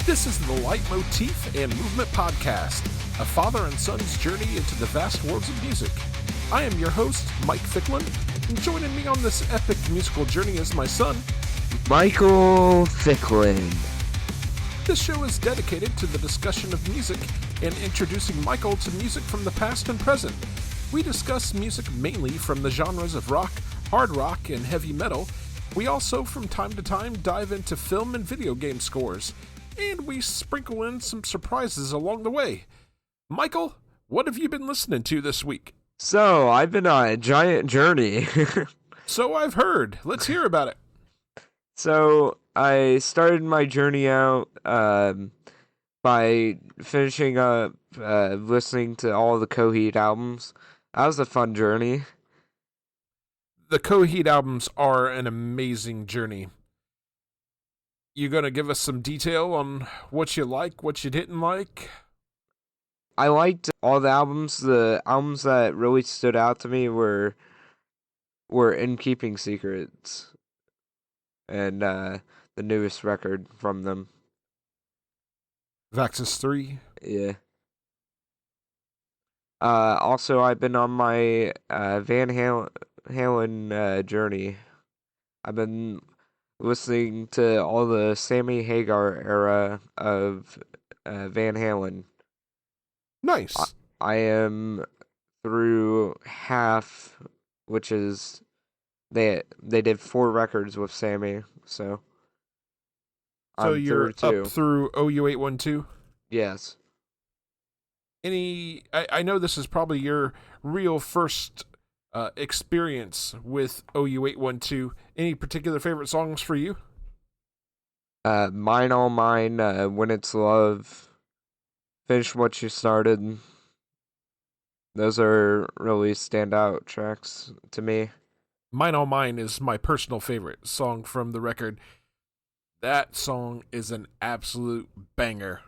This is the Leitmotif and Movement Podcast, a father and son's journey into the vast worlds of music. I am your host, Mike Ficklin, and joining me on this epic musical journey is my son, Michael Ficklin. This show is dedicated to the discussion of music and introducing Michael to music from the past and present. We discuss music mainly from the genres of rock, hard rock, and heavy metal. We also, from time to time, dive into film and video game scores, and we sprinkle in some surprises along the way. Michael, what have you been listening to this week? So, I've been on a giant journey. So I've heard. Let's hear about it. So, I started my journey out by finishing up listening to all the Coheed albums. That was a fun journey. The Coheed albums are an amazing journey. You gonna give us some detail on what you like, what you didn't like? I liked all the albums. The albums that really stood out to me were In Keeping Secrets and the newest record from them. Vaxxus 3? Yeah. Also, I've been on my Van Halen journey. I've been listening to all the Sammy Hagar era of Van Halen. Nice. I am through half, which is they did 4 records with Sammy, so I'm you're through 2. up through OU812? Yes. I know this is probably your real first experience with OU812. Any particular favorite songs for you? Mine All Mine, When It's Love, Finish What You Started. Those are really standout tracks to me. Mine All Mine is my personal favorite song from the record. That song is an absolute banger.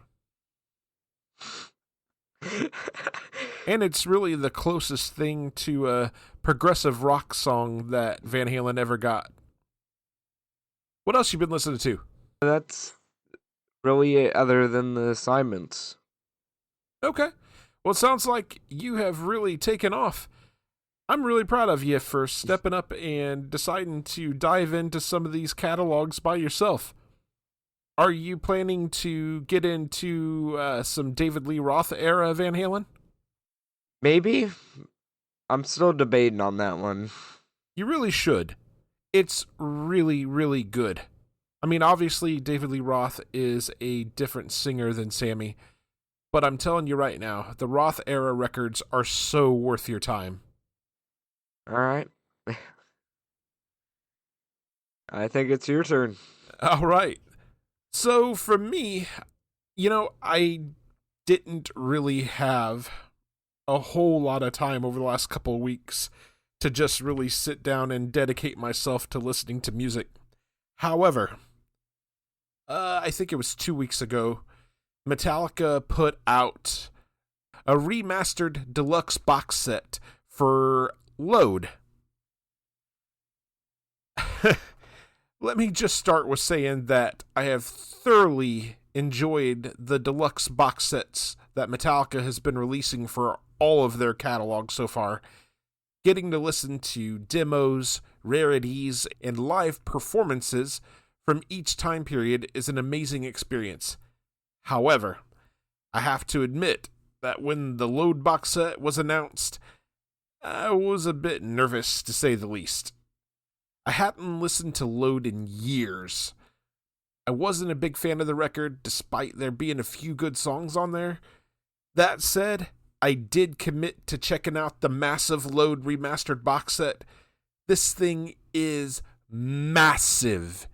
And it's really the closest thing to a progressive rock song that Van Halen ever got. What else you been listening to? That's really it, other than the assignments. Okay. Well, it sounds like you have really taken off. I'm really proud of you for stepping up and deciding to dive into some of these catalogs by yourself. Are you planning to get into some David Lee Roth era Van Halen? Maybe. I'm still debating on that one. You really should. It's really, really good. I mean, obviously, David Lee Roth is a different singer than Sammy, but I'm telling you right now, the Roth era records are so worth your time. All right. I think it's your turn. All right. So for me, I didn't really have a whole lot of time over the last couple of weeks to just really sit down and dedicate myself to listening to music. However, I think it was 2 weeks ago, Metallica put out a remastered deluxe box set for Load. Let me just start with saying that I have thoroughly enjoyed the deluxe box sets that Metallica has been releasing for all of their catalog so far. Getting to listen to demos, rarities, and live performances from each time period is an amazing experience. However, I have to admit that when the Load box set was announced, I was a bit nervous, to say the least. I hadn't listened to Load in years. I wasn't a big fan of the record, despite there being a few good songs on there. That said, I did commit to checking out the massive Load remastered box set. This thing is massive.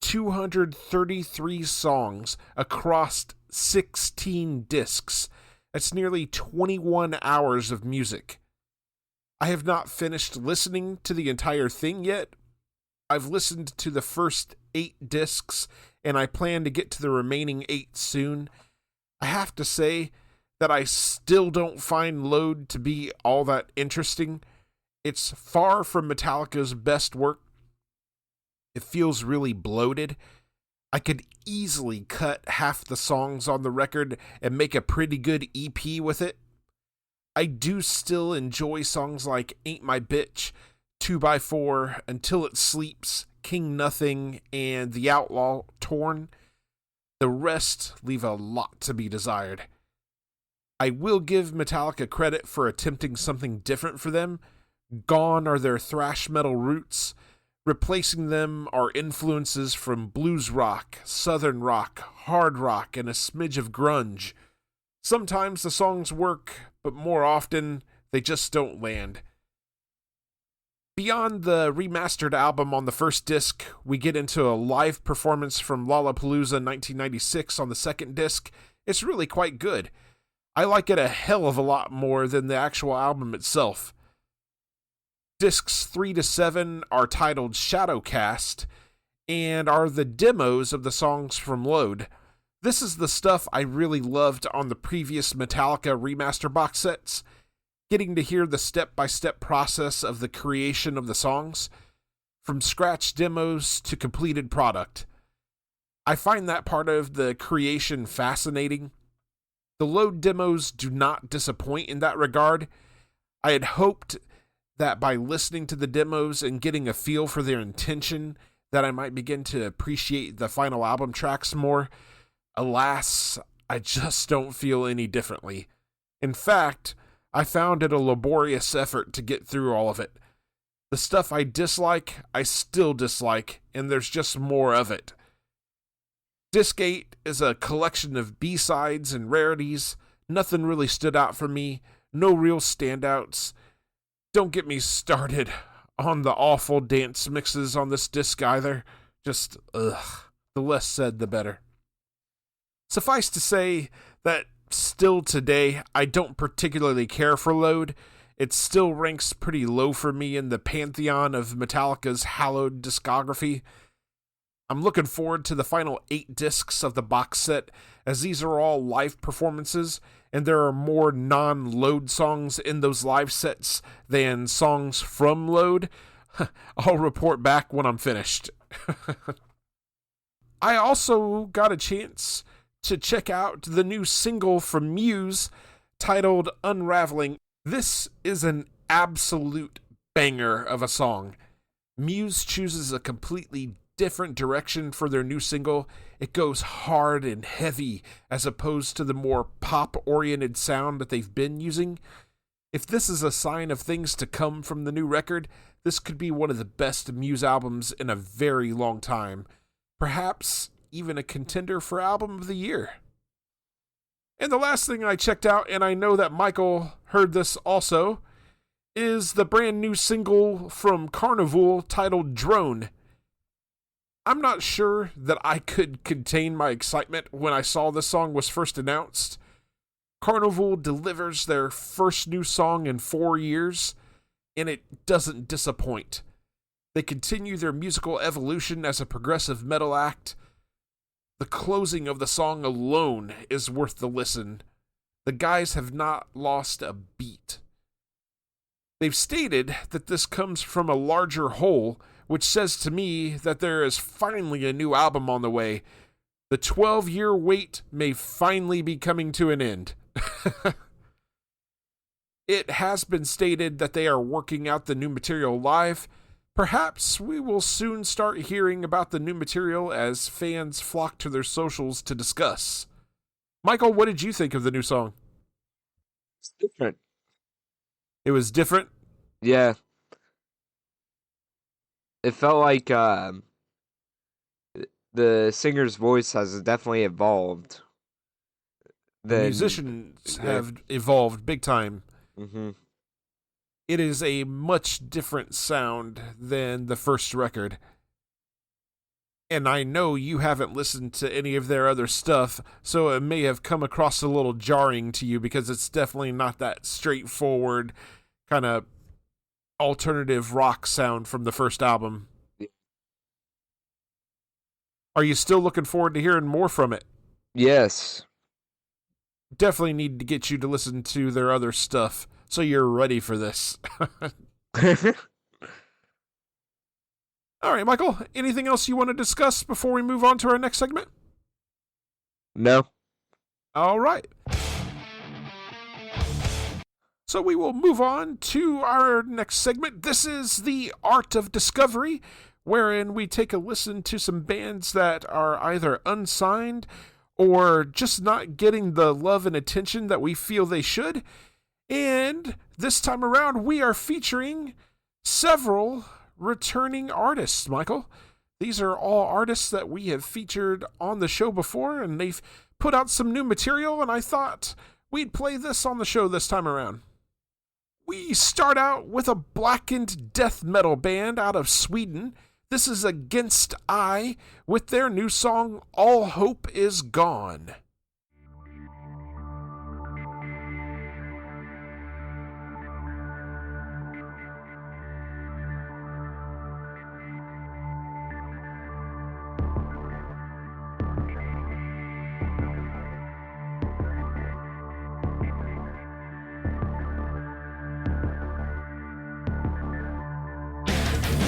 233 songs across 16 discs. That's nearly 21 hours of music. I have not finished listening to the entire thing yet. I've listened to the first 8 discs, and I plan to get to the remaining 8 soon. I have to say that I still don't find Load to be all that interesting. It's far from Metallica's best work. It feels really bloated. I could easily cut half the songs on the record and make a pretty good EP with it. I do still enjoy songs like Ain't My Bitch, 2x4, Until It Sleeps, King Nothing, and The Outlaw, Torn. The rest leave a lot to be desired. I will give Metallica credit for attempting something different for them. Gone are their thrash metal roots. Replacing them are influences from blues rock, southern rock, hard rock, and a smidge of grunge. Sometimes the songs work, but more often they just don't land. Beyond the remastered album on the first disc, we get into a live performance from Lollapalooza 1996 on the second disc. It's really quite good. I like it a hell of a lot more than the actual album itself. Discs 3 to 7 are titled Shadowcast and are the demos of the songs from Load. This is the stuff I really loved on the previous Metallica remaster box sets. Getting to hear the step-by-step process of the creation of the songs, from scratch demos to completed product. I find that part of the creation fascinating. The Load demos do not disappoint in that regard. I had hoped that by listening to the demos and getting a feel for their intention, that I might begin to appreciate the final album tracks more. Alas, I just don't feel any differently. In fact, I found it a laborious effort to get through all of it. The stuff I dislike, I still dislike, and there's just more of it. Disc 8 is a collection of B-sides and rarities. Nothing really stood out for me. No real standouts. Don't get me started on the awful dance mixes on this disc either. Just, ugh. The less said, the better. Suffice to say that still today, I don't particularly care for Load. It still ranks pretty low for me in the pantheon of Metallica's hallowed discography. I'm looking forward to the final 8 discs of the box set, as these are all live performances, and there are more non-Load songs in those live sets than songs from Load. I'll report back when I'm finished. I also got a chance to check out the new single from Muse titled Unraveling. This is an absolute banger of a song. Muse chooses a completely different direction for their new single. It goes hard and heavy as opposed to the more pop-oriented sound that they've been using. If this is a sign of things to come from the new record, this could be one of the best Muse albums in a very long time. Perhaps even a contender for Album of the Year. And the last thing I checked out, and I know that Michael heard this also, is the brand new single from Carnival titled Drone. I'm not sure that I could contain my excitement when I saw this song was first announced. Carnival delivers their first new song in 4 years, and it doesn't disappoint. They continue their musical evolution as a progressive metal act. The closing of the song alone is worth the listen. The guys have not lost a beat. They've stated that this comes from a larger whole, which says to me that there is finally a new album on the way. The 12-year wait may finally be coming to an end. It has been stated that they are working out the new material live. Perhaps we will soon start hearing about the new material as fans flock to their socials to discuss. Michael, what did you think of the new song? It's different. It was different? Yeah. It felt like the singer's voice has definitely evolved. The musicians have evolved big time. Mm-hmm. It is a much different sound than the first record. And I know you haven't listened to any of their other stuff, so it may have come across a little jarring to you because it's definitely not that straightforward kind of alternative rock sound from the first album. Are you still looking forward to hearing more from it? Yes. Definitely need to get you to listen to their other stuff so you're ready for this. All right, Michael, anything else you want to discuss before we move on to our next segment? No. All right. So we will move on to our next segment. This is the Art of Discovery, wherein we take a listen to some bands that are either unsigned or just not getting the love and attention that we feel they should. And this time around, we are featuring several returning artists, Michael. These are all artists that we have featured on the show before, and they've put out some new material, and I thought we'd play this on the show this time around. We start out with a blackened death metal band out of Sweden. This is Against I with their new song, All Hope Is Gone.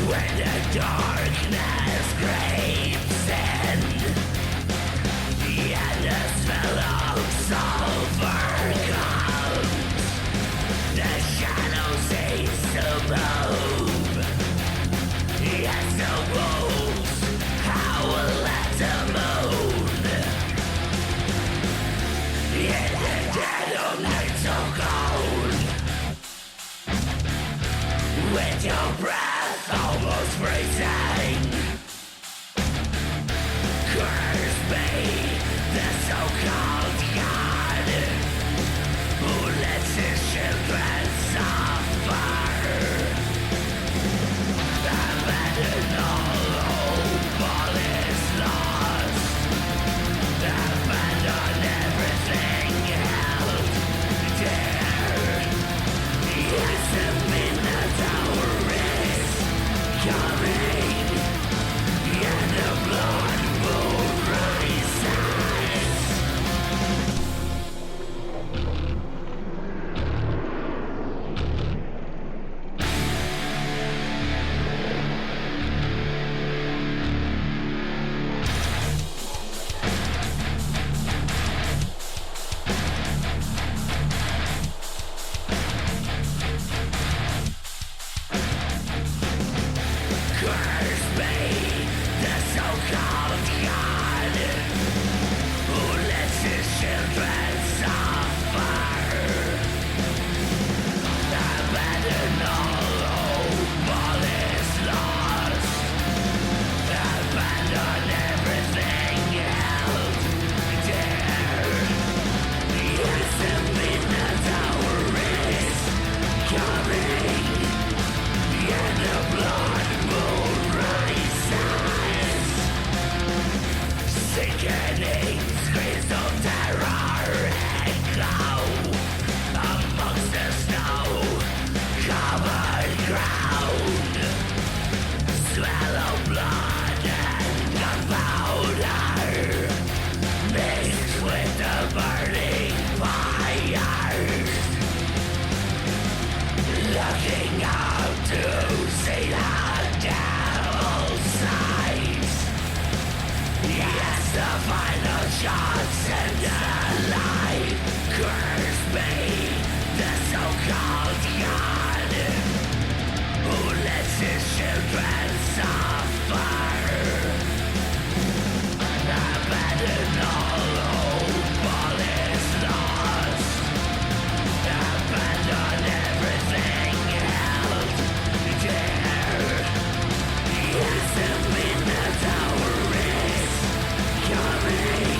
When the darkness creeps in, and the smell of sulfur comes, the shadow seems to move. Yes, the wolves howl at the moon. In the dead of night so cold, with your breath almost freezing. Curse me, the so-called God, who lets his children suffer. Abandon all hope, all is lost. Abandon everything held dear. Yes, the midnight hour coming, and the blood moon rises. Curse me, the so-called God, who lets his children suffer. Abandon all hope, all is lost. Abandon everything held dear. Yes, the midnight hour is coming, and the blood moon rises. Sickening screams of terror echo amongst the snow-covered ground. Swallow blood and gunpowder mixed with the burning fires. Looking out to see the devil's sights. Yes, the final shots and alive. Curse me, the so-called God, who lets his children suffer. Abandon all hope, all is lost. Abandon everything held dear. Yes, the midnight hour is coming,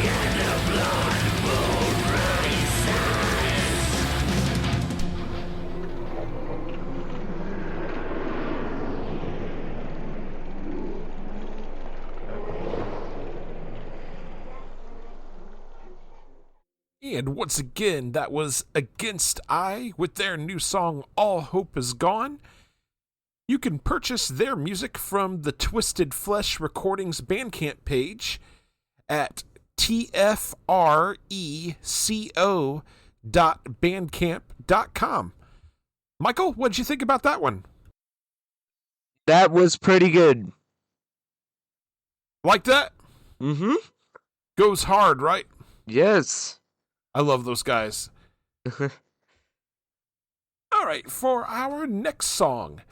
and the blood moon rises. And once again, that was Against I with their new song, All Hope Is Gone. You can purchase their music from the Twisted Flesh Recordings Bandcamp page at tfreco.bandcamp.com. Michael, what'd you think about that one? That was pretty good. Like that? Mm-hmm. Goes hard, right? Yes. I love those guys. All right, for our next song.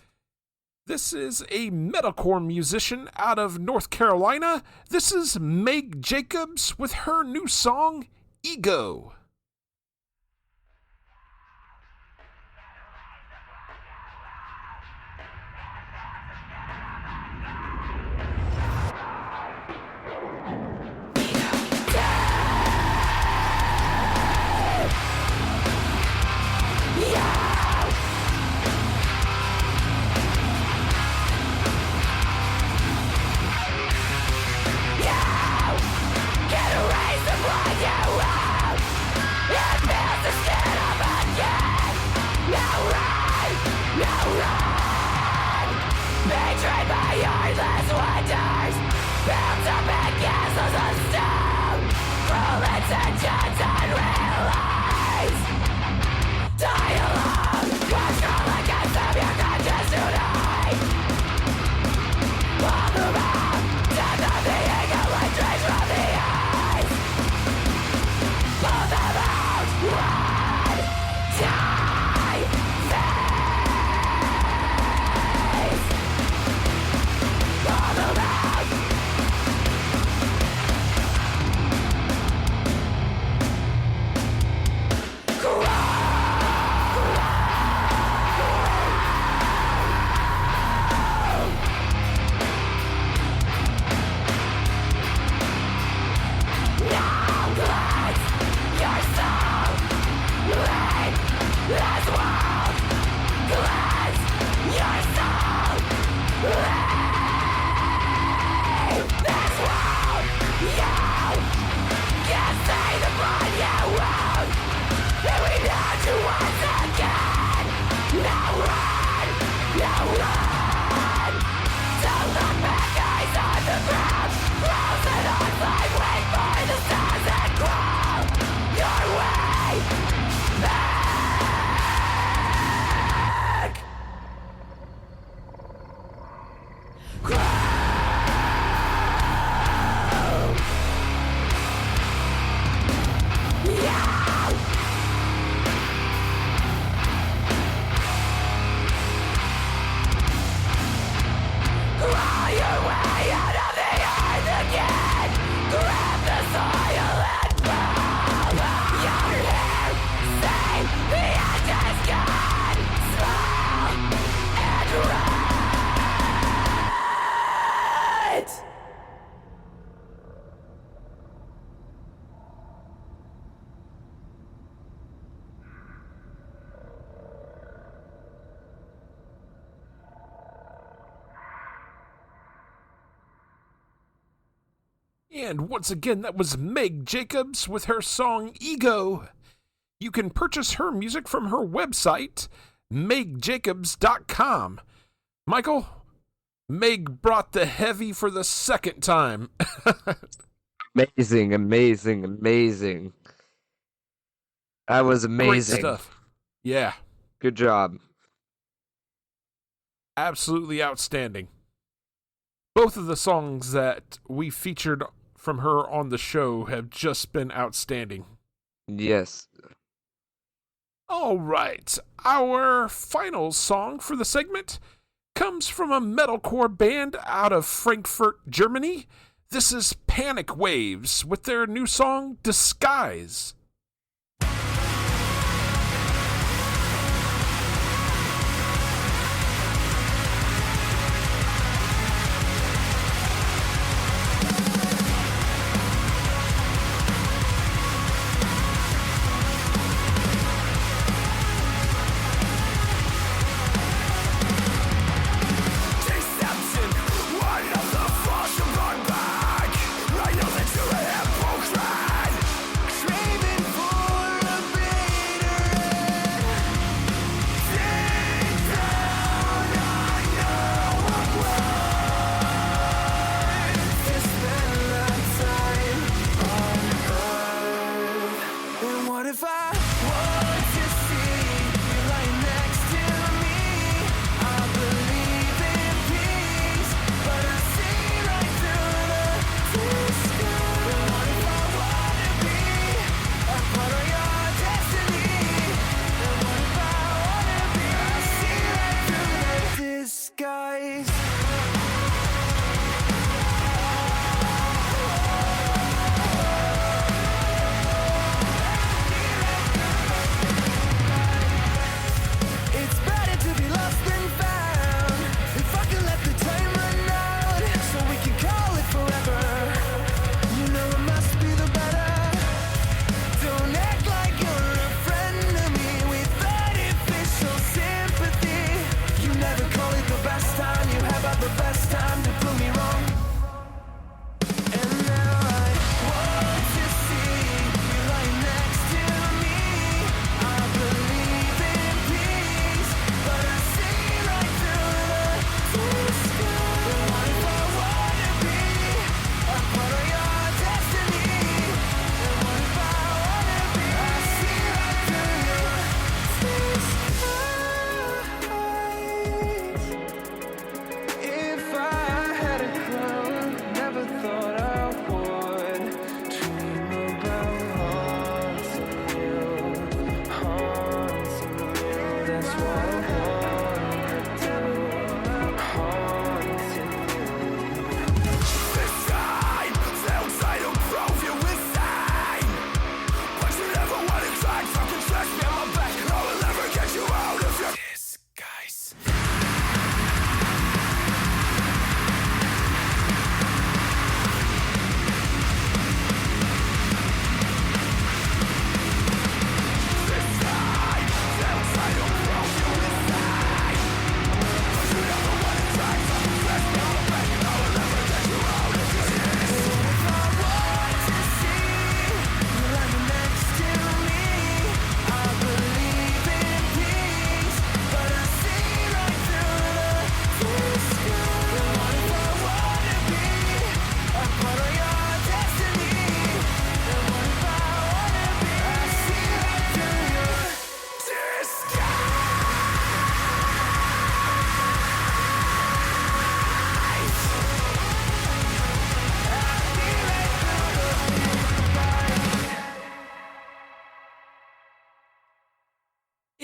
This is a metalcore musician out of North Carolina. This is Megg Jacobs with her new song, Ego. And once again, that was Megg Jacobs with her song Ego. You can purchase her music from her website, meggjacobs.com. Michael, Megg brought the heavy for the second time. Amazing, amazing, amazing. That was amazing. Great stuff. Yeah. Good job. Absolutely outstanding. Both of the songs that we featured from her on the show have just been outstanding. Yes. All right. Our final song for the segment comes from a metalcore band out of Frankfurt, Germany. This is Panicwaves with their new song, Disguise. Craving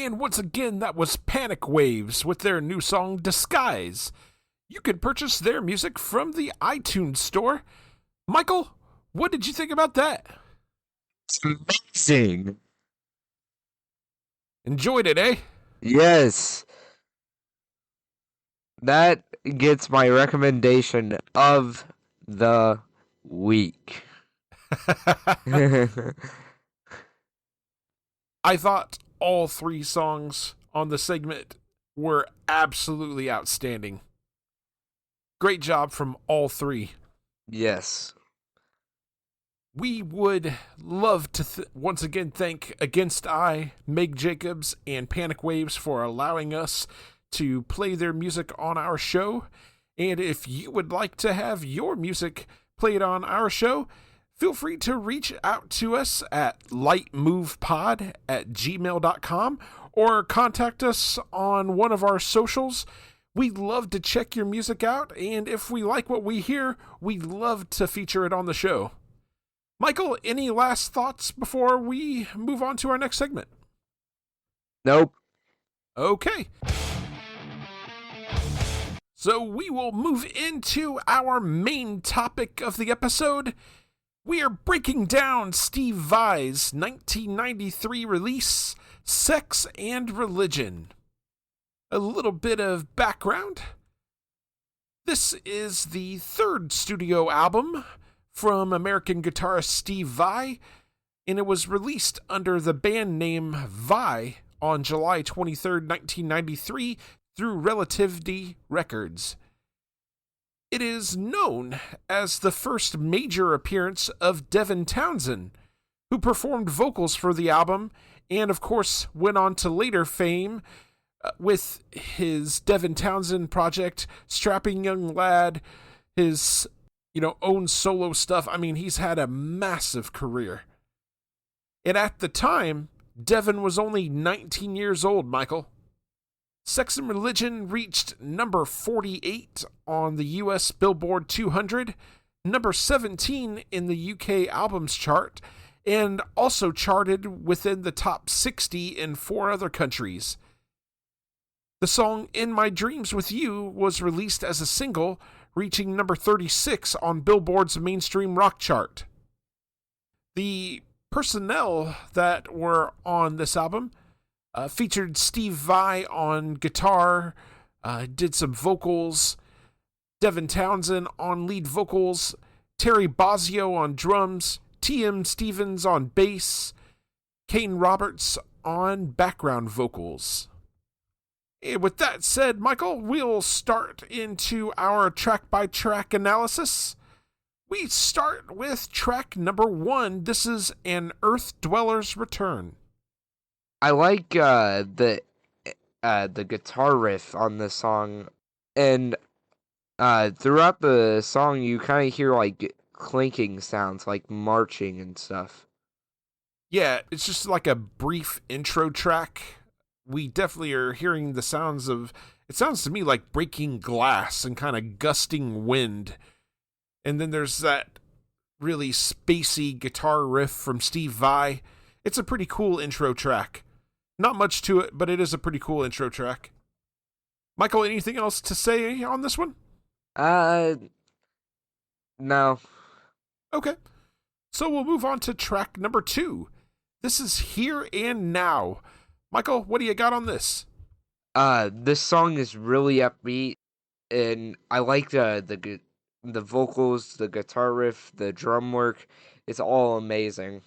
And once again, that was Panicwaves with their new song, Disguise. You can purchase their music from the iTunes store. Michael, what did you think about that? It's amazing. Enjoyed it, eh? Yes. That gets my recommendation of the week. I thought all three songs on the segment were absolutely outstanding. Great job from all three. Yes. We would love to once again thank Against I, Megg Jacobs, and Panicwaves for allowing us to play their music on our show. And if you would like to have your music played on our show, feel free to reach out to us at lightmovepod@gmail.com or contact us on one of our socials. We'd love to check your music out, and if we like what we hear, we'd love to feature it on the show. Michael, any last thoughts before we move on to our next segment? Nope. Okay. So we will move into our main topic of the episode. We are breaking down Steve Vai's 1993 release, Sex and Religion. A little bit of background. This is the third studio album from American guitarist Steve Vai, and it was released under the band name Vai on July 23rd, 1993 through Relativity Records. It is known as the first major appearance of Devin Townsend, who performed vocals for the album and, of course, went on to later fame with his Devin Townsend project, Strapping Young Lad, his, own solo stuff. I mean, he's had a massive career. And at the time, Devin was only 19 years old, Michael. Sex and Religion reached number 48 on the US Billboard 200, number 17 in the UK Albums Chart, and also charted within the top 60 in 4 other countries. The song In My Dreams With You was released as a single, reaching number 36 on Billboard's mainstream rock chart. The personnel that were on this album featured Steve Vai on guitar, did some vocals, Devin Townsend on lead vocals, Terry Bozzio on drums, T.M. Stevens on bass, Kane Roberts on background vocals. And with that said, Michael, we'll start into our track-by-track analysis. We start with track number 1. This is An Earth Dweller's Return. I like the guitar riff on this song, and throughout the song you kind of hear like clinking sounds, like marching and stuff. Yeah, it's just like a brief intro track. We definitely are hearing the sounds of, it sounds to me like breaking glass and kind of gusting wind. And then there's that really spacey guitar riff from Steve Vai. It's a pretty cool intro track. Not much to it, but it is a pretty cool intro track. Michael, anything else to say on this one? No. Okay. So we'll move on to track number 2. This is Here and Now. Michael, what do you got on this? This song is really upbeat, and I like the vocals, the guitar riff, the drum work. It's all amazing.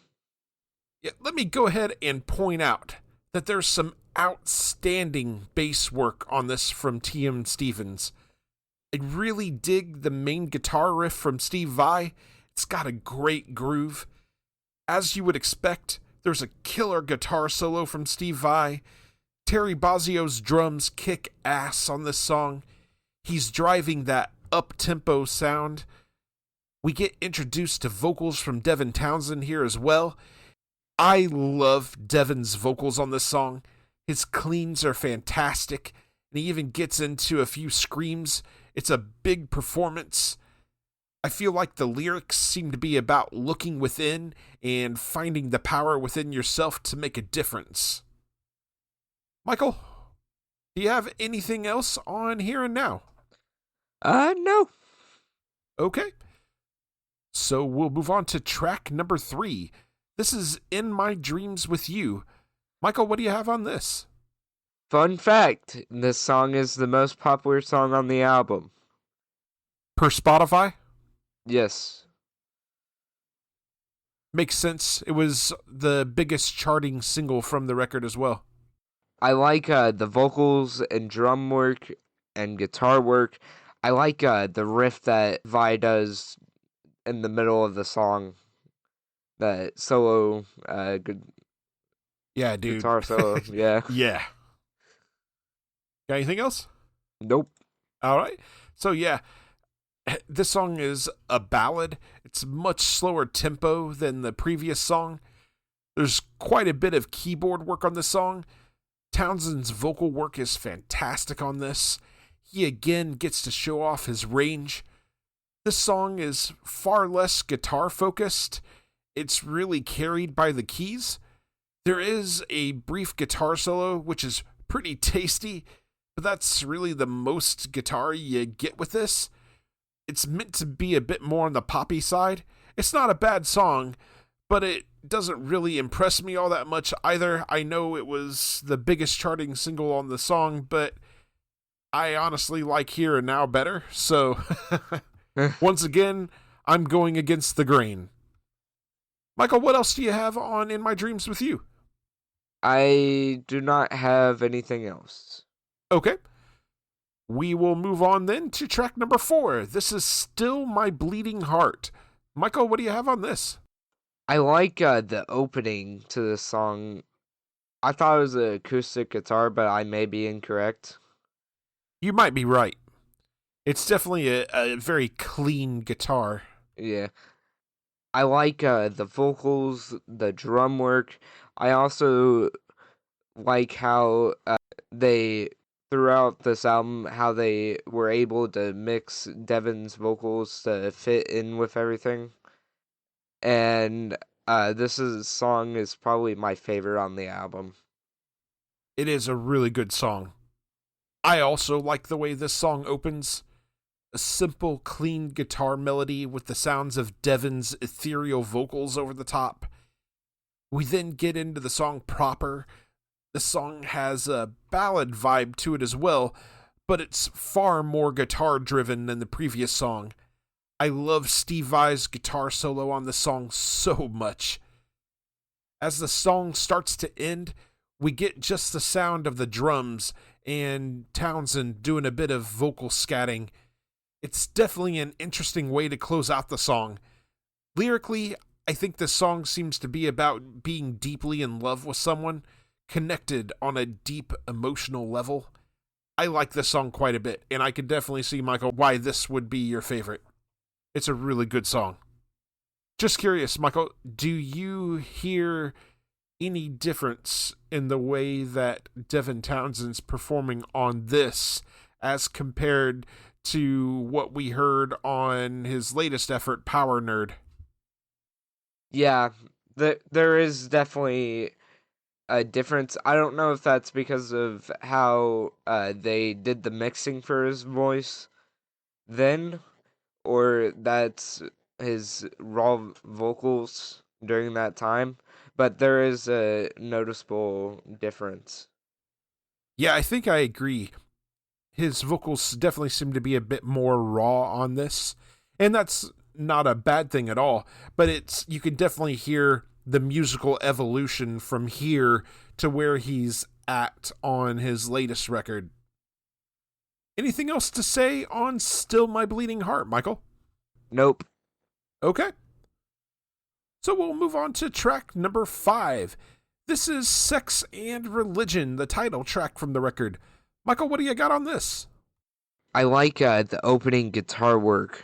Yeah, let me go ahead and point out that there's some outstanding bass work on this from T.M. Stevens. I really dig the main guitar riff from Steve Vai. It's got a great groove. As you would expect, there's a killer guitar solo from Steve Vai. Terry Bozzio's drums kick ass on this song. He's driving that up-tempo sound. We get introduced to vocals from Devin Townsend here as well. I love Devin's vocals on this song. His cleans are fantastic, and he even gets into a few screams. It's a big performance. I feel like the lyrics seem to be about looking within and finding the power within yourself to make a difference. Michael, do you have anything else on Here and Now? No. Okay. So we'll move on to track number 3. This is In My Dreams With You. Michael, what do you have on this? Fun fact, this song is the most popular song on the album. Per Spotify? Yes. Makes sense. It was the biggest charting single from the record as well. I like the vocals and drum work and guitar work. I like the riff that Vai does in the middle of the song. That solo, Yeah, dude. guitar solo, yeah. Yeah. Got anything else? Nope. All right. So, yeah, this song is a ballad. It's much slower tempo than the previous song. There's quite a bit of keyboard work on this song. Townsend's vocal work is fantastic on this. He again gets to show off his range. This song is far less guitar focused. It's really carried by the keys. There is a brief guitar solo, which is pretty tasty, but that's really the most guitar you get with this. It's meant to be a bit more on the poppy side. It's not a bad song, but it doesn't really impress me all that much either. I know it was the biggest charting single on the song, but I honestly like Here and Now better. So, once again, I'm going against the grain. Michael, what else do you have on In My Dreams With You? I do not have anything else. Okay. We will move on then to track number 4. This is Still My Bleeding Heart. Michael, what do you have on this? I like the opening to this song. I thought it was an acoustic guitar, but I may be incorrect. You might be right. It's definitely a very clean guitar. Yeah. I like the vocals, the drum work. I also like how they, throughout this album, how they were able to mix Devin's vocals to fit in with everything. And song is probably my favorite on the album. It is a really good song. I also like the way this song opens. A simple, clean guitar melody with the sounds of Devin's ethereal vocals over the top. We then get into the song proper. The song has a ballad vibe to it as well, but it's far more guitar-driven than the previous song. I love Steve Vai's guitar solo on this song so much. As the song starts to end, we get just the sound of the drums and Townsend doing a bit of vocal scatting. It's definitely an interesting way to close out the song. Lyrically, I think this song seems to be about being deeply in love with someone, connected on a deep emotional level. I like this song quite a bit, and I could definitely see, Michael, why this would be your favorite. It's a really good song. Just curious, Michael, do you hear any difference in the way that Devin Townsend's performing on this as compared to what we heard on his latest effort, Power Nerd? Yeah, there is definitely a difference. I don't know if that's because of how they did the mixing for his voice then, or that's his raw vocals during that time, but there is a noticeable difference. Yeah, I think I agree. His vocals definitely seem to be a bit more raw on this, and that's not a bad thing at all, but you can definitely hear the musical evolution from here to where he's at on his latest record. Anything else to say on Still My Bleeding Heart, Michael? Nope. Okay. So we'll move on to track number 5. This is Sex and Religion, the title track from the record. Michael, what do you got on this? I like the opening guitar work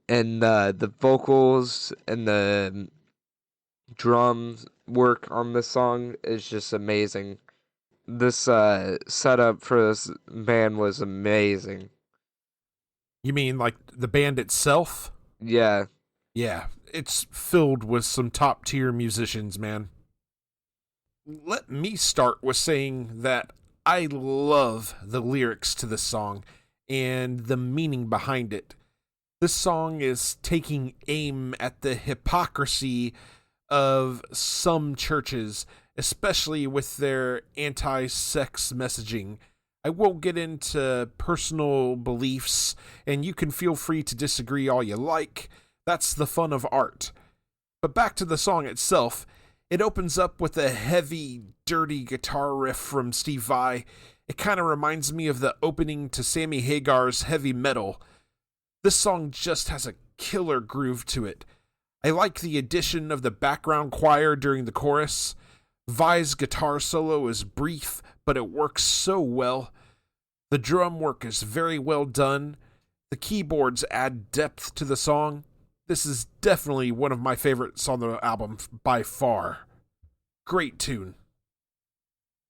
and the vocals and the drums work on this song is just amazing. This setup for this band was amazing. You mean like the band itself? Yeah. Yeah, it's filled with some top tier musicians, man. Let me start with saying that I love the lyrics to this song and the meaning behind it. This song is taking aim at the hypocrisy of some churches, especially with their anti-sex messaging. I won't get into personal beliefs, and you can feel free to disagree all you like. That's the fun of art. But back to the song itself, it opens up with a heavy, dirty guitar riff from Steve Vai. It kind of reminds me of the opening to Sammy Hagar's Heavy Metal. This song just has a killer groove to it. I like the addition of the background choir during the chorus. Vai's guitar solo is brief, but it works so well. The drum work is very well done. The keyboards add depth to the song. This is definitely one of my favorites on the album by far. Great tune.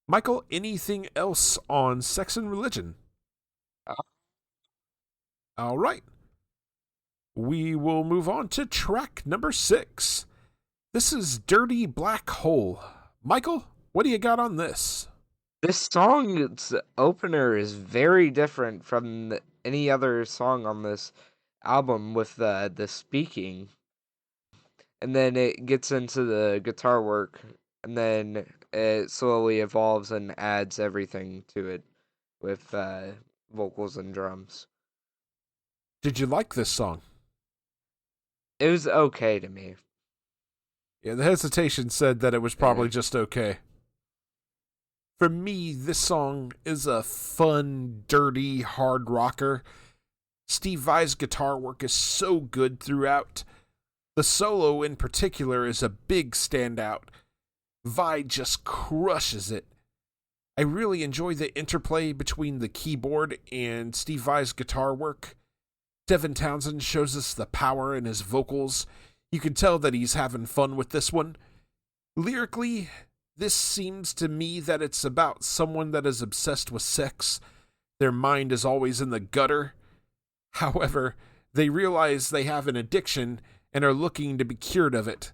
Michael, anything else on Sex and Religion? All right. We will move on to track number 6. This is Dirty Black Hole. Michael, what do you got on this? This song's opener is very different from any other song on this album with the speaking. And then it gets into the guitar work, and then it slowly evolves and adds everything to it with vocals and drums. Did you like this song? It was okay to me. Yeah, the hesitation said that it was probably just okay. For me, this song is a fun, dirty, hard rocker. Steve Vai's guitar work is so good throughout. The solo in particular is a big standout. Vai just crushes it. I really enjoy the interplay between the keyboard and Steve Vai's guitar work. Devin Townsend shows us the power in his vocals. You can tell that he's having fun with this one. Lyrically, this seems to me that it's about someone that is obsessed with sex. Their mind is always in the gutter. However, they realize they have an addiction and are looking to be cured of it.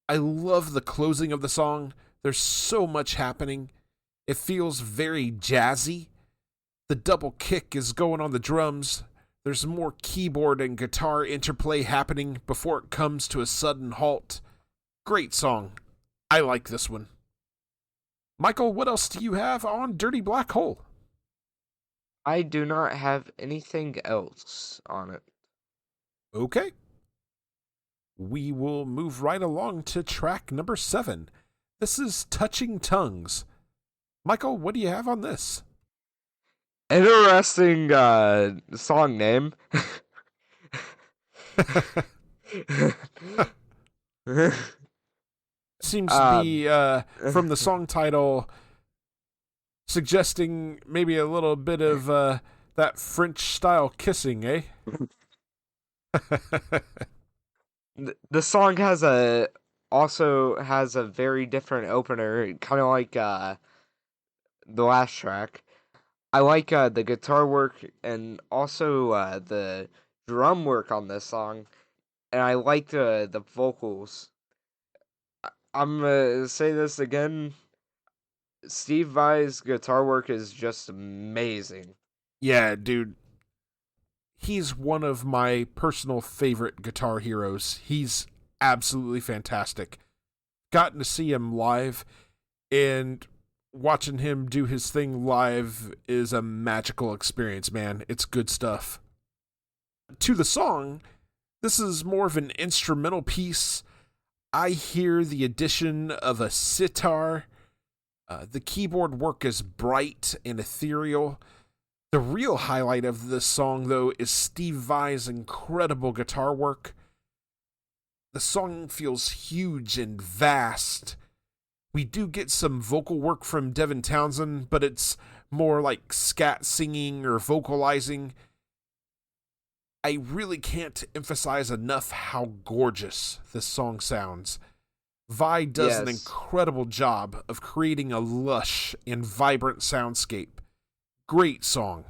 I love the closing of the song. There's so much happening. It feels very jazzy. The double kick is going on the drums. There's more keyboard and guitar interplay happening before it comes to a sudden halt. Great song. I like this one. Michael, what else do you have on Dirty Black Hole? I do not have anything else on it. Okay. We will move right along to track number 7. This is Touching Tongues. Michael, what do you have on this? Interesting song name. Seems to be from the song title suggesting maybe a little bit of that French style kissing, eh? The song also has a very different opener, kind of like the last track. I like the guitar work and also the drum work on this song, and I like the vocals. I'm gonna say this again. Steve Vai's guitar work is just amazing. Yeah, dude. He's one of my personal favorite guitar heroes. He's absolutely fantastic. Gotten to see him live, and watching him do his thing live is a magical experience, man. It's good stuff. To the song, this is more of an instrumental piece. I hear the addition of a sitar. The keyboard work is bright and ethereal. The real highlight of this song, though, is Steve Vai's incredible guitar work. The song feels huge and vast. We do get some vocal work from Devin Townsend, but it's more like scat singing or vocalizing. I really can't emphasize enough how gorgeous this song sounds. Vai does an incredible job of creating a lush and vibrant soundscape. Great song.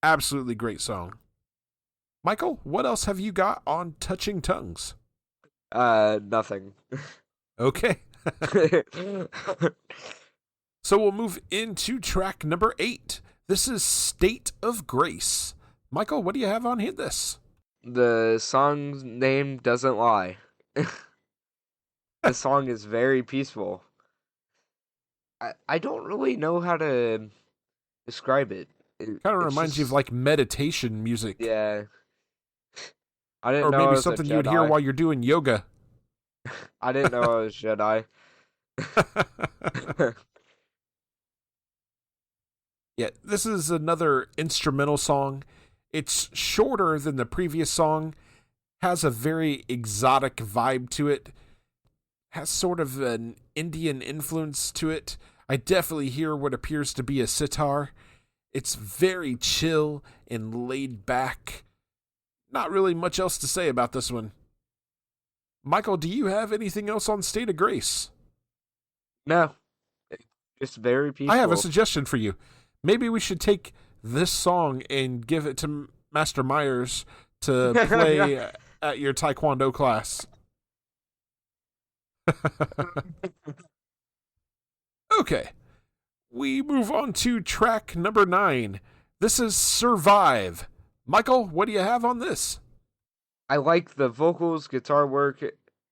Absolutely great song. Michael, what else have you got on Touching Tongues? Nothing. Okay, So we'll move into track number 8. This is State of Grace. Michael, what do you have on here this? The song's name doesn't lie. The song is very peaceful. I don't really know how to describe it. Kind of reminds you of like meditation music. Yeah. I didn't or know I maybe was something a you would hear Jedi. while you're doing yoga. I didn't know I was Jedi. Yeah, this is another instrumental song. It's shorter than the previous song, has a very exotic vibe to it, has sort of an Indian influence to it. I definitely hear what appears to be a sitar. It's very chill and laid back. Not really much else to say about this one. Michael, do you have anything else on State of Grace? No. Just very peaceful. I have a suggestion for you. Maybe we should take this song and give it to Master Myers to play at your Taekwondo class. Okay. We move on to track number 9. This is Survive. Michael, what do you have on this? I like the vocals, guitar work,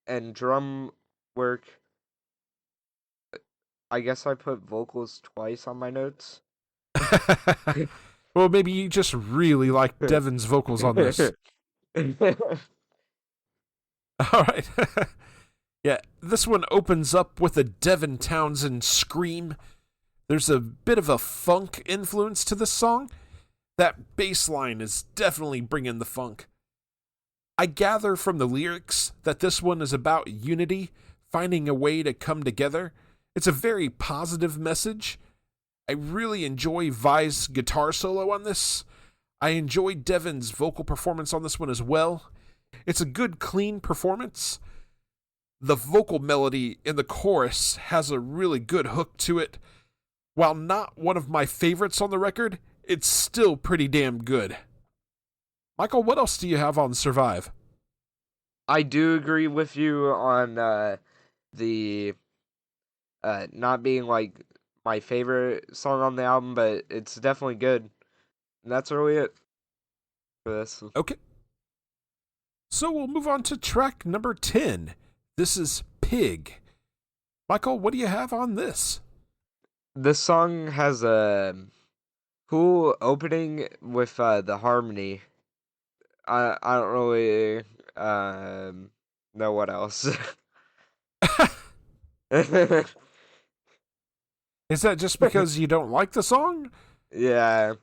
and drum work. I guess I put vocals twice on my notes. Well, maybe you just really like Devin's vocals on this. All right. Yeah, this one opens up with a Devin Townsend scream. There's a bit of a funk influence to this song. That bass line is definitely bringing the funk. I gather from the lyrics that this one is about unity, finding a way to come together. It's a very positive message. I really enjoy Vai's guitar solo on this. I enjoy Devin's vocal performance on this one as well. It's a good, clean performance. The vocal melody in the chorus has a really good hook to it. While not one of my favorites on the record, it's still pretty damn good. Michael, what else do you have on Survive? I do agree with you on the not being like my favorite song on the album, but it's definitely good. And that's really it for this. Okay. So we'll move on to track number 10. This is Pig. Michael, what do you have on this? This song has a cool opening with the harmony. I don't really know what else. Is that just because you don't like the song? Yeah.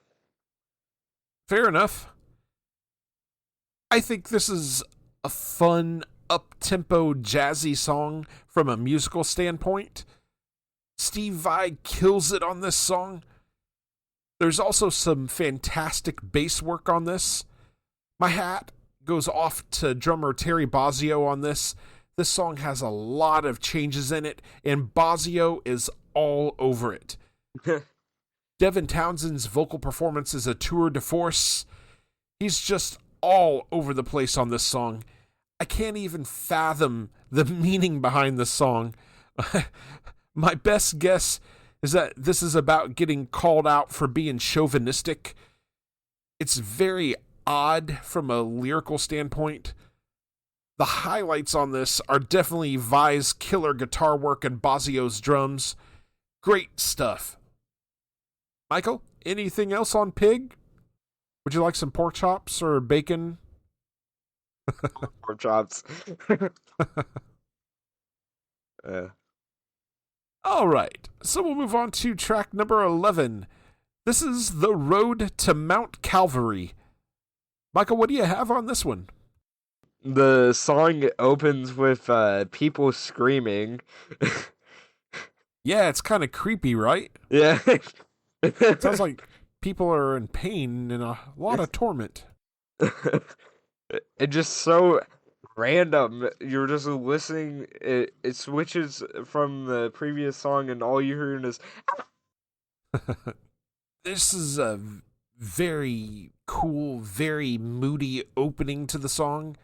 Fair enough. I think this is a fun, up-tempo, jazzy song from a musical standpoint. Steve Vai kills it on this song. There's also some fantastic bass work on this. My hat goes off to drummer Terry Bozzio on this. This song has a lot of changes in it, and Bozzio is all over it. Devin Townsend's vocal performance is a tour de force. He's just all over the place on this song. I can't even fathom the meaning behind this song. My best guess is that this is about getting called out for being chauvinistic. It's very odd from a lyrical standpoint. The highlights on this are definitely Vai's killer guitar work and Bozzio's drums. Great stuff. Michael, anything else on Pig? Would you like some pork chops or bacon? Pork chops. All right, so we'll move on to track number 11. This is The Road to Mount Calvary. Michael, what do you have on this one? The song opens with people screaming. Yeah, it's kind of creepy, right? Yeah. It sounds like people are in pain and a lot of torment. It's just so random. You're just listening. It switches from the previous song, and all you're hearing is. This is a very cool, very moody opening to the song.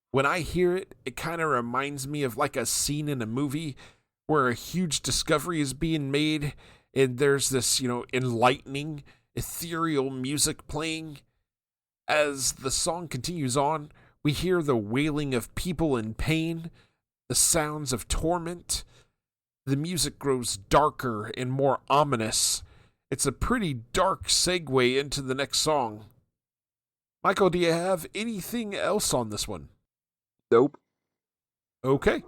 When I hear it, it kind of reminds me of like a scene in a movie where a huge discovery is being made, and there's this, enlightening, ethereal music playing. As the song continues on, we hear the wailing of people in pain, the sounds of torment. The music grows darker and more ominous. It's a pretty dark segue into the next song. Michael, do you have anything else on this one? Nope. Okay.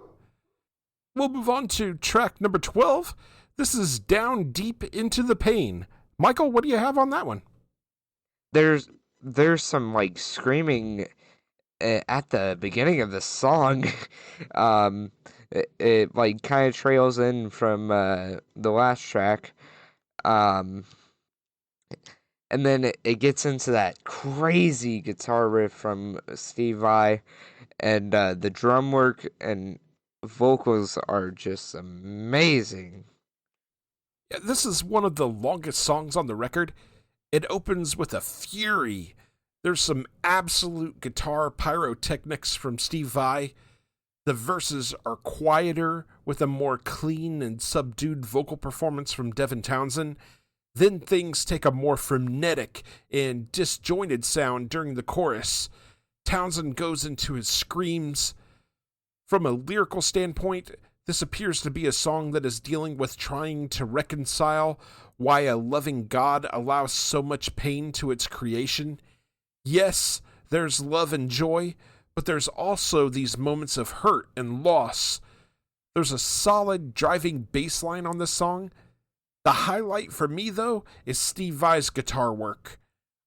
We'll move on to track number 12. This is Down Deep Into the Pain. Michael, what do you have on that one? There's some like screaming at the beginning of the song. It like kind of trails in from the last track. And then it gets into that crazy guitar riff from Steve Vai, and the drum work and vocals are just amazing. Yeah, this is one of the longest songs on the record. It opens with a fury. There's some absolute guitar pyrotechnics from Steve Vai. The verses are quieter, with a more clean and subdued vocal performance from Devin Townsend. Then things take a more frenetic and disjointed sound during the chorus. Townsend goes into his screams. From a lyrical standpoint, this appears to be a song that is dealing with trying to reconcile why a loving God allows so much pain to its creation. Yes, there's love and joy, but there's also these moments of hurt and loss. There's a solid driving bass line on this song. The highlight for me, though, is Steve Vai's guitar work.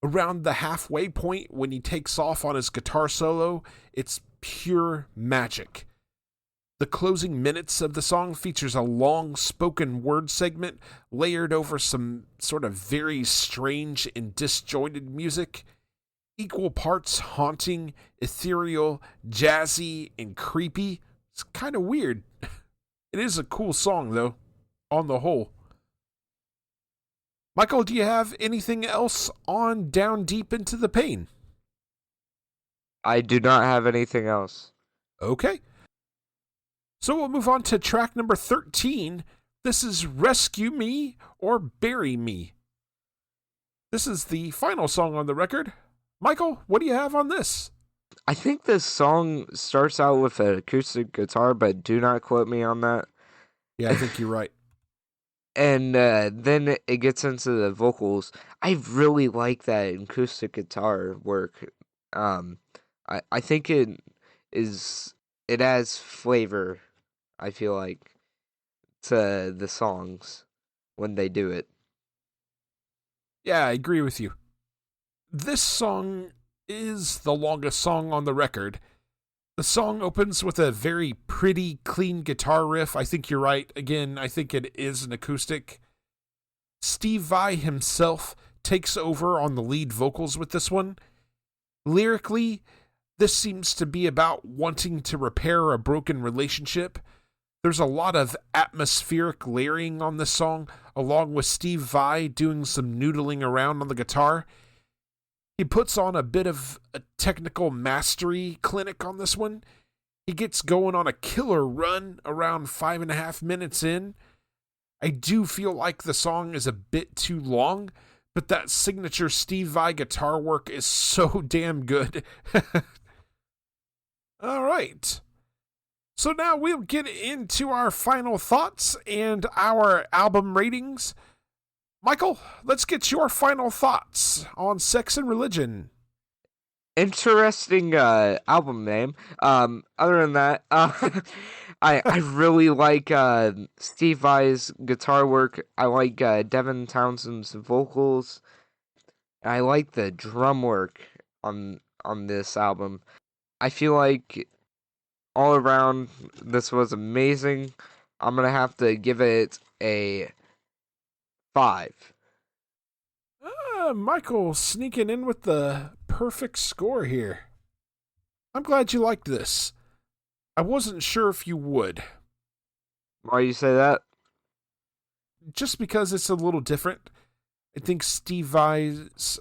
Around the halfway point when he takes off on his guitar solo, it's pure magic. The closing minutes of the song features a long spoken word segment layered over some sort of very strange and disjointed music. Equal parts haunting, ethereal, jazzy, and creepy. It's kind of weird. It is a cool song, though, on the whole. Michael, do you have anything else on Down Deep Into the Pain? I do not have anything else. Okay. So we'll move on to track number 13. This is Rescue Me or Bury Me. This is the final song on the record. Michael, what do you have on this? I think this song starts out with an acoustic guitar, but do not quote me on that. Yeah, I think you're right. And then it gets into the vocals. I really like that acoustic guitar work. I think it adds flavor, I feel like, to the songs when they do it. Yeah, I agree with you. This song is the longest song on the record. The song opens with a very pretty, clean guitar riff. I think you're right. Again, I think it is an acoustic. Steve Vai himself takes over on the lead vocals with this one. Lyrically, this seems to be about wanting to repair a broken relationship. There's a lot of atmospheric layering on this song, along with Steve Vai doing some noodling around on the guitar. He puts on a bit of a technical mastery clinic on this one. He gets going on a killer run around 5.5 minutes in. I do feel like the song is a bit too long, but that signature Steve Vai guitar work is so damn good. All right. So now we'll get into our final thoughts and our album ratings. Michael, let's get your final thoughts on Sex and Religion. Interesting album name. Other than that, I really like Steve Vai's guitar work. I like Devin Townsend's vocals. I like the drum work on this album. I feel like all around this was amazing. I'm gonna have to give it a 5. Michael sneaking in with the perfect score here. I'm glad you liked this. I wasn't sure if you would. Why you say that? Just because it's a little different. I think Steve Vai's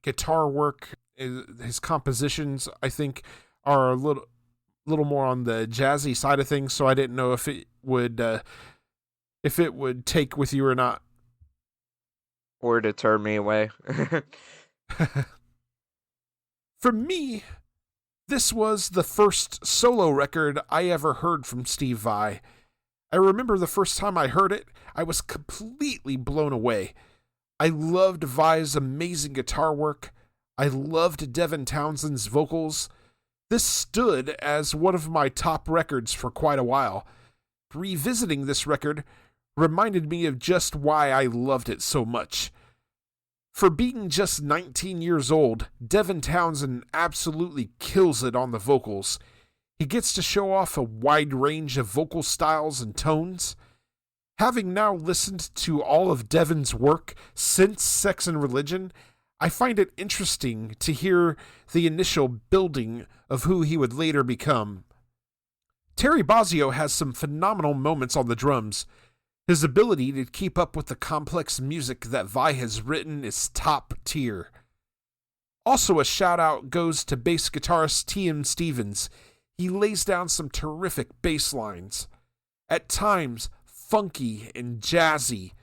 guitar work, his compositions, I think, are a little more on the jazzy side of things, so I didn't know if would take with you or not. Or to turn me away. For me, this was the first solo record I ever heard from Steve Vai. I remember the first time I heard it, I was completely blown away. I loved Vai's amazing guitar work. I loved Devin Townsend's vocals. This stood as one of my top records for quite a while. Revisiting this record reminded me of just why I loved it so much. For being just 19 years old, Devin Townsend absolutely kills it on the vocals. He gets to show off a wide range of vocal styles and tones. Having now listened to all of Devin's work since Sex and Religion, I find it interesting to hear the initial building of who he would later become. Terry Bozzio has some phenomenal moments on the drums. His ability to keep up with the complex music that Vai has written is top tier. Also, a shout out goes to bass guitarist T.M. Stevens. He lays down some terrific bass lines. At times, funky and jazzy.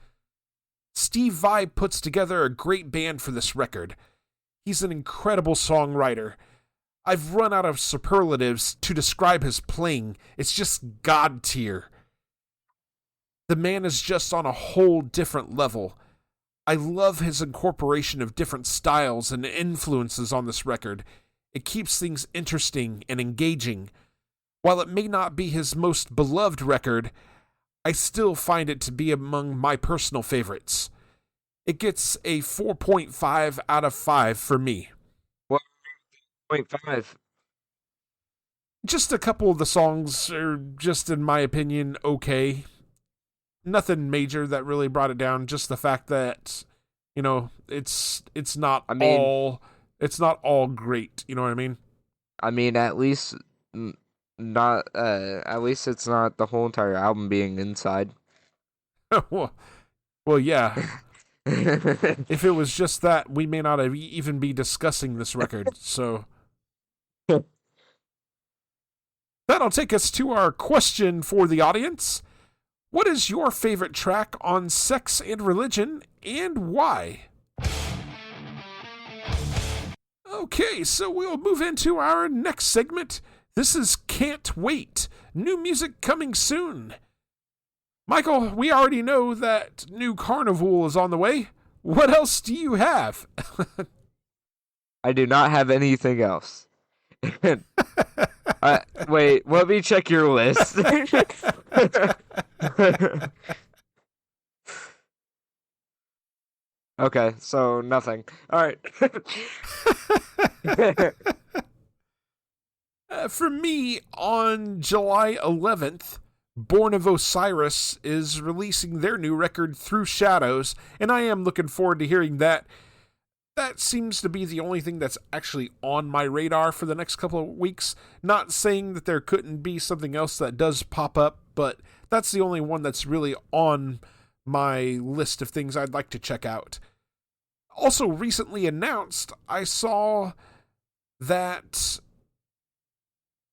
Steve Vai puts together a great band for this record. He's an incredible songwriter. I've run out of superlatives to describe his playing. It's just god tier. The man is just on a whole different level. I love his incorporation of different styles and influences on this record. It keeps things interesting and engaging. While it may not be his most beloved record, I still find it to be among my personal favorites. It gets a 4.5 out of 5 for me. 0.5. Just a couple of the songs are just, in my opinion, okay. Nothing major that really brought it down. Just the fact that, it's not all great. You know what I mean? I mean, at least not. At least it's not the whole entire album being inside. well, yeah. If it was just that, we may not have even be discussing this record. So that'll take us to our question for the audience. What is your favorite track on Sex and Religion, and why? Okay, so we'll move into our next segment. This is Can't Wait. New music coming soon. Michael, we already know that new Carnival is on the way. What else do you have? I do not have anything else. Wait, let me check your list. Okay, so nothing. All right. For me, on July 11th, Born of Osiris is releasing their new record, Through Shadows, and I am looking forward to hearing that. That seems to be the only thing that's actually on my radar for the next couple of weeks. Not saying that there couldn't be something else that does pop up, but that's the only one that's really on my list of things I'd like to check out. Also recently announced, I saw that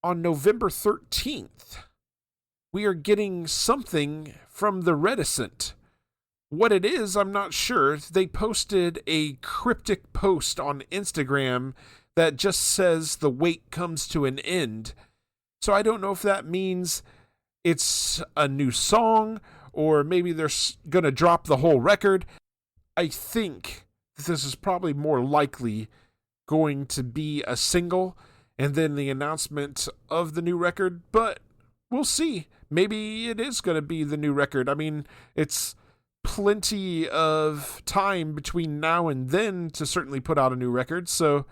on November 13th, we are getting something from The Reticent. What it is, I'm not sure. They posted a cryptic post on Instagram that just says the wait comes to an end. So I don't know if that means it's a new song or maybe they're going to drop the whole record. I think this is probably more likely going to be a single and then the announcement of the new record, but we'll see. Maybe it is going to be the new record. I mean, it's plenty of time between now and then to certainly put out a new record, so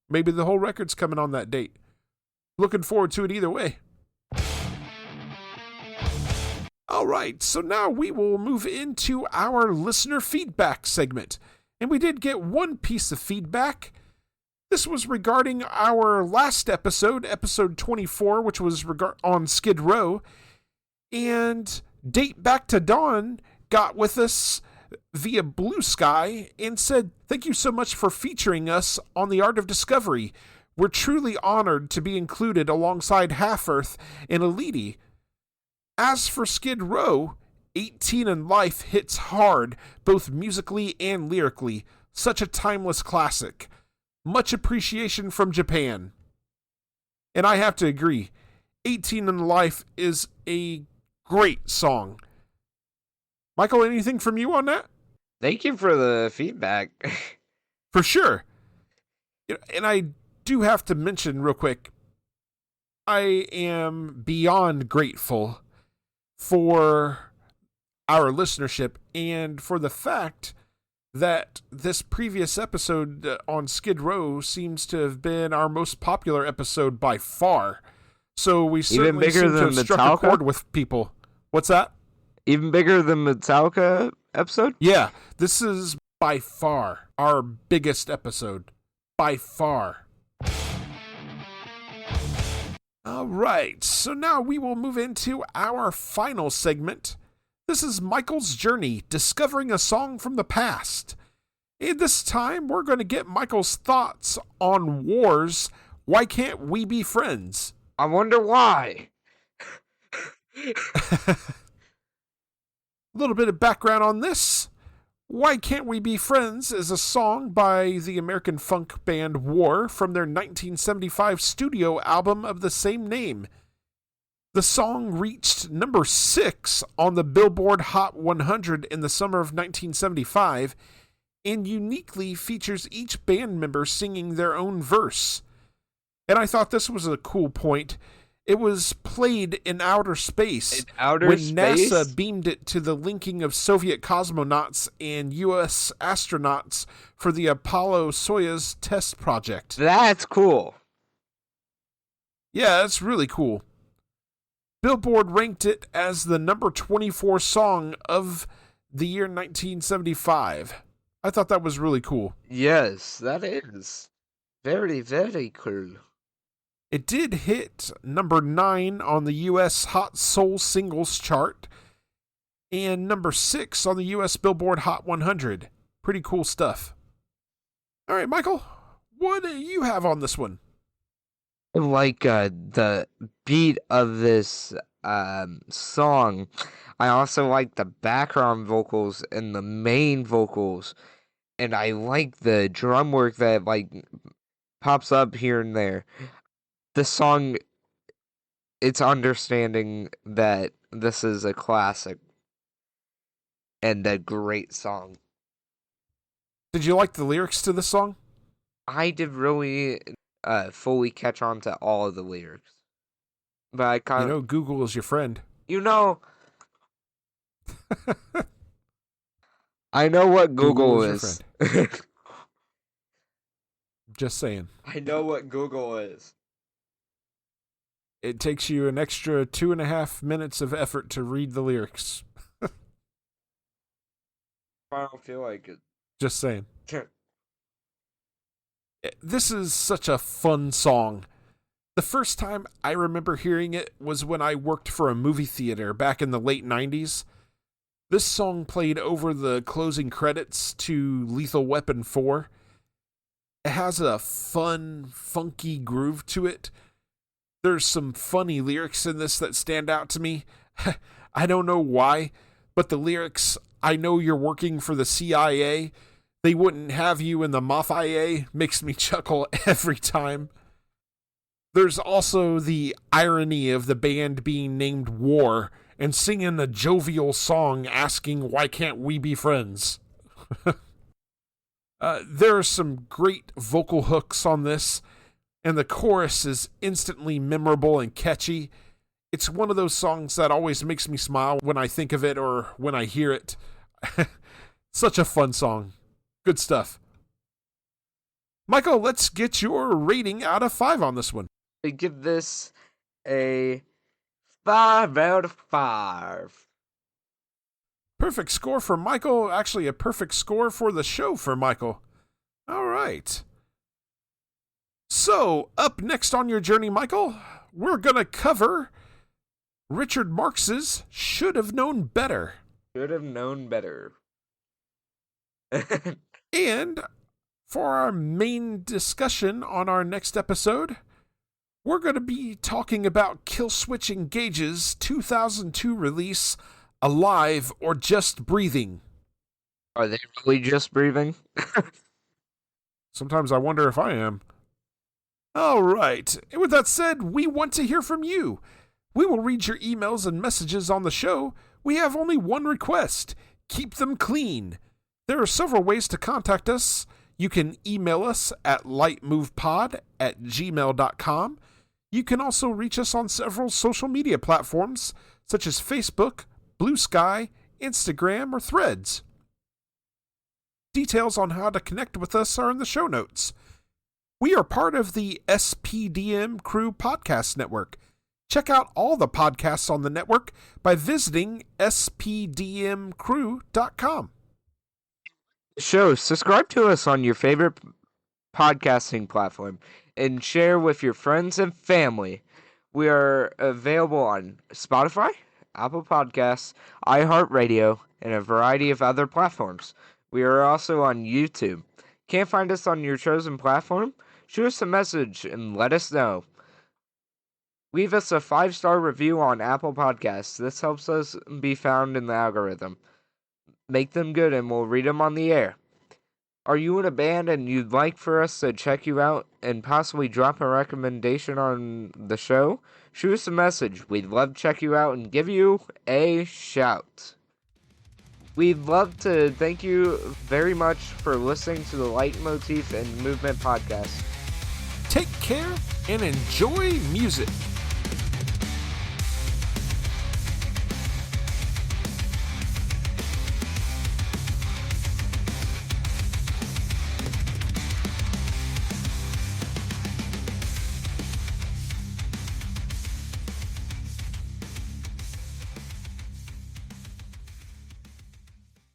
maybe the whole record's coming on that date. Looking forward to it either way. Alright, so now we will move into our listener feedback segment. And we did get one piece of feedback. This was regarding our last episode, episode 24, which was on Skid Row. And Date Back to Dawn got with us via Blue Sky and said, "Thank you so much for featuring us on The Art of Discovery. We're truly honored to be included alongside Half-Earth and Elite. As for Skid Row, 18 and Life hits hard, both musically and lyrically. Such a timeless classic. Much appreciation from Japan. And I have to agree, 18 and Life is a great song. Michael, anything from you on that? Thank you for the feedback. For sure. And I do have to mention real quick, I am beyond grateful for our listenership and for the fact that this previous episode on Skid Row seems to have been our most popular episode by far. So we certainly bigger seem to than have struck a Metallica? chord with people. What's that? Even bigger than Metallica episode? Yeah, this is by far our biggest episode. By far. All right, so now we will move into our final segment. This is Michael's journey, discovering a song from the past. And this time, we're going to get Michael's thoughts on War's Why Can't We Be Friends? I wonder why. A little bit of background on this. Why Can't We Be Friends is a song by the American funk band War from their 1975 studio album of the same name. The song reached number 6 on the Billboard Hot 100 in the summer of 1975 and uniquely features each band member singing their own verse. And I thought this was a cool point. It was played in outer space when NASA beamed it to the linking of Soviet cosmonauts and U.S. astronauts for the Apollo-Soyuz test project. That's cool. Yeah, that's really cool. Billboard ranked it as the number 24 song of the year 1975. I thought that was really cool. Yes, that is. Very, very cool. It did hit number 9 on the U.S. Hot Soul Singles chart and number 6 on the U.S. Billboard Hot 100. Pretty cool stuff. All right, Michael, what do you have on this one? I like the beat of this song. I also like the background vocals and the main vocals. And I like the drum work that pops up here and there. The song, it's understanding that this is a classic and a great song. Did you like the lyrics to this song? I did really fully catch on to all of the lyrics. But I kind of... You know Google is your friend. I know what Google is. Just saying. I know what Google is. It takes you an extra 2.5 minutes of effort to read the lyrics. I don't feel like it. Just saying. This is such a fun song. The first time I remember hearing it was when I worked for a movie theater back in the late 90s. This song played over the closing credits to Lethal Weapon 4. It has a fun, funky groove to it. There's some funny lyrics in this that stand out to me. I don't know why, but the lyrics, "I know you're working for the CIA. They wouldn't have you in the Mafia," makes me chuckle every time. There's also the irony of the band being named War and singing a jovial song asking, "Why can't we be friends?" There are some great vocal hooks on this, and the chorus is instantly memorable and catchy. It's one of those songs that always makes me smile when I think of it or when I hear it. Such a fun song. Good stuff. Michael, let's get your rating out of 5 on this one. I give this a 5 out of 5. Perfect score for Michael. Actually, a perfect score for the show for Michael. All right. So, up next on your journey, Michael, we're going to cover Richard Marx's Should Have Known Better. Should have known better. And for our main discussion on our next episode, we're going to be talking about Killswitch Engage's 2002 release, Alive or Just Breathing. Are they really just breathing? Sometimes I wonder if I am. All right. And with that said, we want to hear from you. We will read your emails and messages on the show. We have only one request. Keep them clean. There are several ways to contact us. You can email us at lightmovepod@gmail.com. You can also reach us on several social media platforms, such as Facebook, Blue Sky, Instagram, or Threads. Details on how to connect with us are in the show notes. We are part of the SPDM Crew Podcast Network. Check out all the podcasts on the network by visiting spdmcrew.com. Show, subscribe to us on your favorite podcasting platform and share with your friends and family. We are available on Spotify, Apple Podcasts, iHeartRadio, and a variety of other platforms. We are also on YouTube. Can't find us on your chosen platform? Shoot us a message and let us know. Leave us a 5-star review on Apple Podcasts. This helps us be found in the algorithm. Make them good and we'll read them on the air. Are you in a band and you'd like for us to check you out and possibly drop a recommendation on the show? Shoot us a message. We'd love to check you out and give you a shout. We'd love to thank you very much for listening to the Leitmotif and Movement podcast. Take care and enjoy music.